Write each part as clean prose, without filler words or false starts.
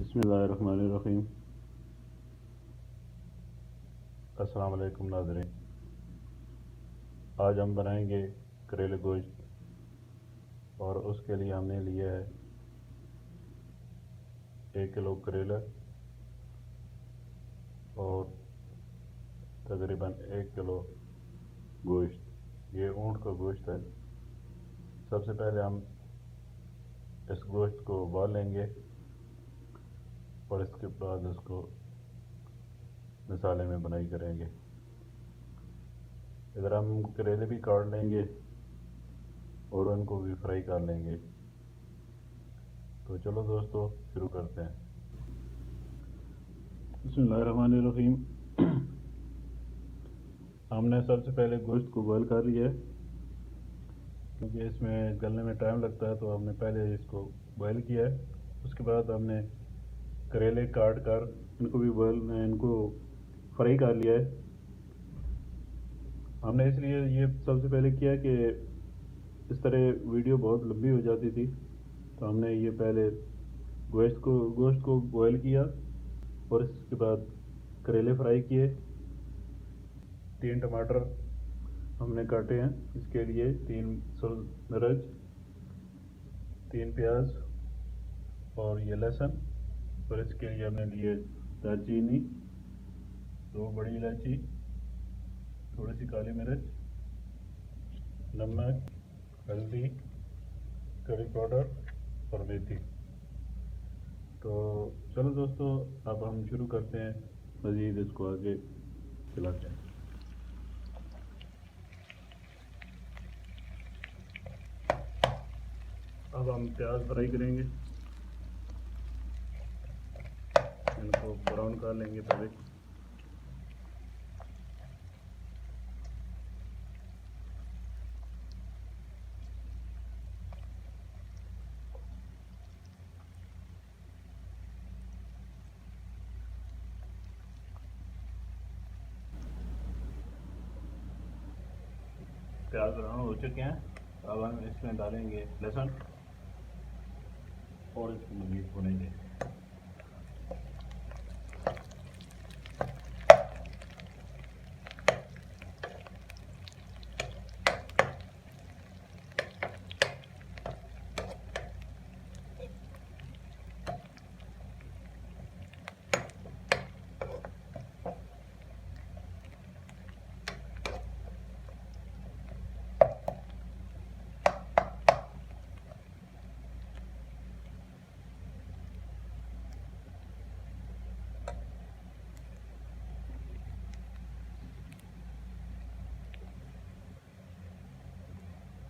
बिस्मिल्लाहिर्रहमानिर्रहीम। अस्सलाम वालेकुम नाज़रीन। आज हम बनाएंगे करेले गोश्त और उसके लिए हमने लिया है 1 किलो करेला और तकरीबन 1 किलो गोश्त। ये ऊँट का गोश्त है। सबसे पहले हम इस गोश्त को उबाल लेंगे और इसके बाद इसको मसाले में बनाई करेंगे। इधर हम करेले भी काट लेंगे और उनको भी फ्राई कर लेंगे। तो चलो दोस्तों शुरू करते हैं। बिस्मिल्लाहिर्रहमानिर्रहीम। हमने सबसे पहले गोश्त को बॉयल कर लिया है, क्योंकि इसमें गलने में टाइम लगता है, तो हमने पहले इसको बॉयल किया है। उसके बाद हमने करेले काट कर इनको फ्राई कर लिया है। हमने इसलिए ये सबसे पहले किया कि इस तरह वीडियो बहुत लंबी हो जाती थी, तो हमने ये पहले गोश्त को बॉयल किया और इसके बाद करेले फ्राई किए। 3 टमाटर हमने काटे हैं इसके लिए, 3 मिर्च, 3 प्याज और ये लहसुन। और इसके लिए हमने लिए दालचीनी, 2 बड़ी इलायची, थोड़ी सी काली मिर्च, नमक, हल्दी, करी पाउडर और मेथी। तो चलो दोस्तों, अब हम शुरू करते हैं मज़ीद इसको आगे चलाते हैं। अब हम प्याज फ्राई करेंगे, इनको ब्राउन कर लेंगे पहले। प्याज ब्राउन हो चुके हैं। अब हम इसमें डालेंगे लहसुन और इसको मज़ीद भूनेंगे।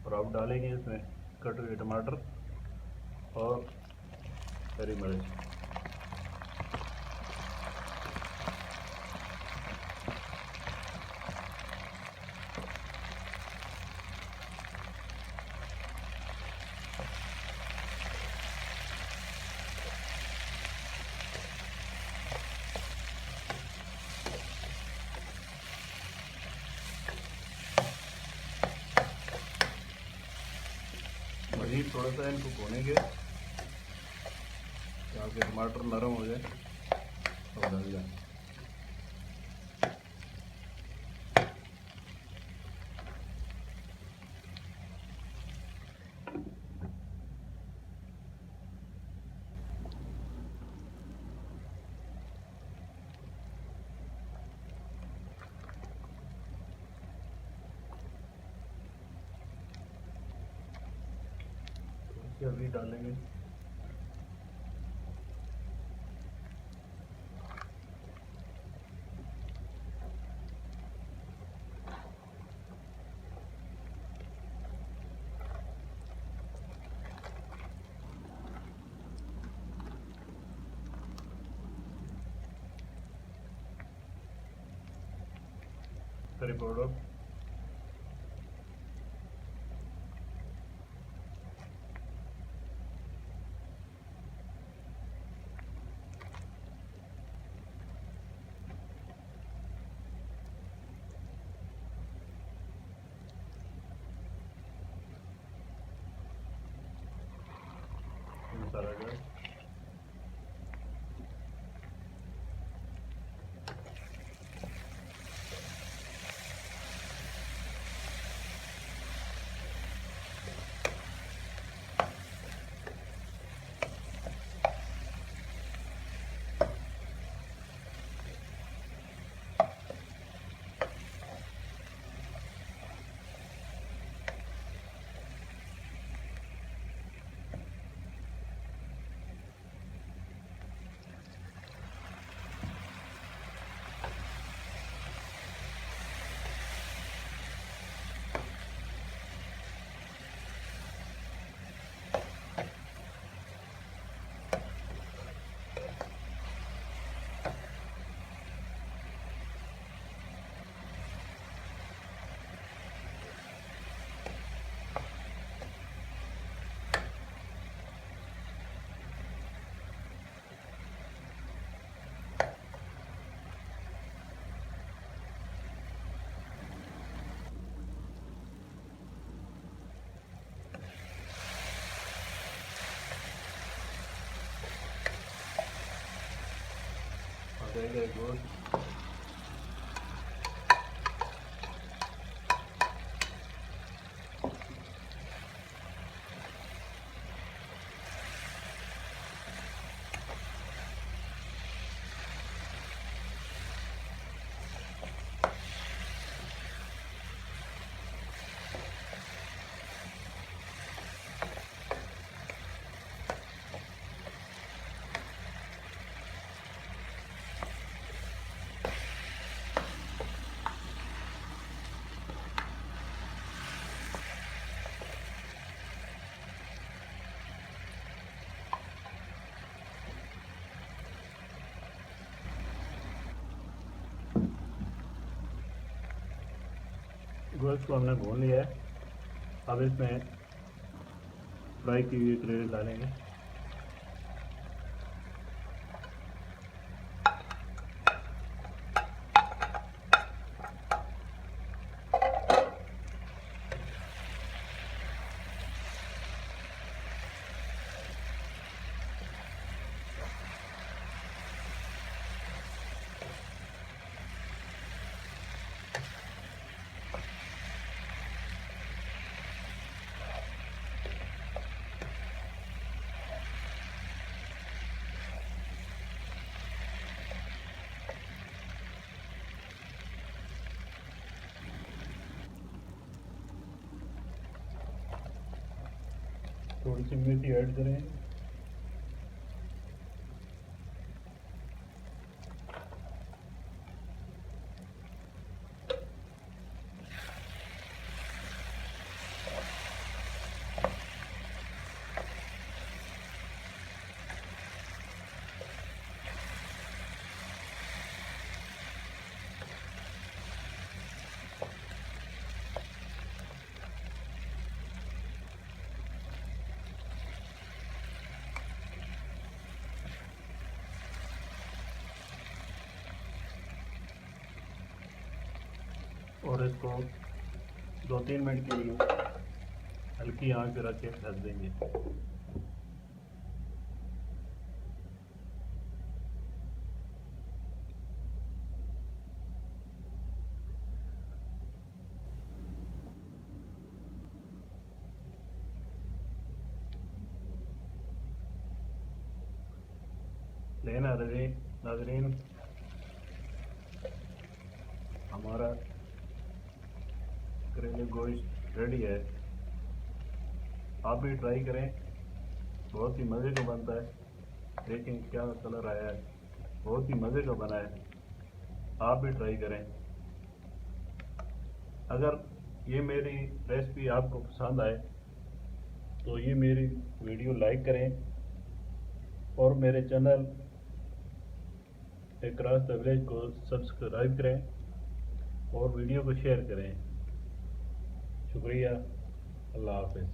और अब डालेंगे इसमें कटे हुए टमाटर और हरी मिर्च। मज़ीद थोड़ा सा इनको भूनेंगे ताकि टमाटर नरम हो जाए और गल जाए। अभी डालेंगे करी पाउडर, मसाला डाल, जाएगा गोश्त। गोश्त को हमने भून लिया है। अब इसमें फ्राई की हुई क्रेडिट डालेंगे। थोड़ी सी मेथी ऐड करें। और इसको 2-3 मिनट के लिए हल्की आंच पे रख के ढक देंगे। लेकिन नाजरीन, हमारा करेले गोश्त रेडी है। आप भी ट्राई करें, बहुत ही मज़े का बनता है। देखें क्या कलर आया है, बहुत ही मज़े का बना है। आप भी ट्राई करें। अगर ये मेरी रेसिपी आपको पसंद आए तो ये मेरी वीडियो लाइक करें और मेरे चैनल अक्रॉस द विलेज को सब्सक्राइब करें और वीडियो को शेयर करें। शुक्रिया। अल्लाह हाफ़िज़।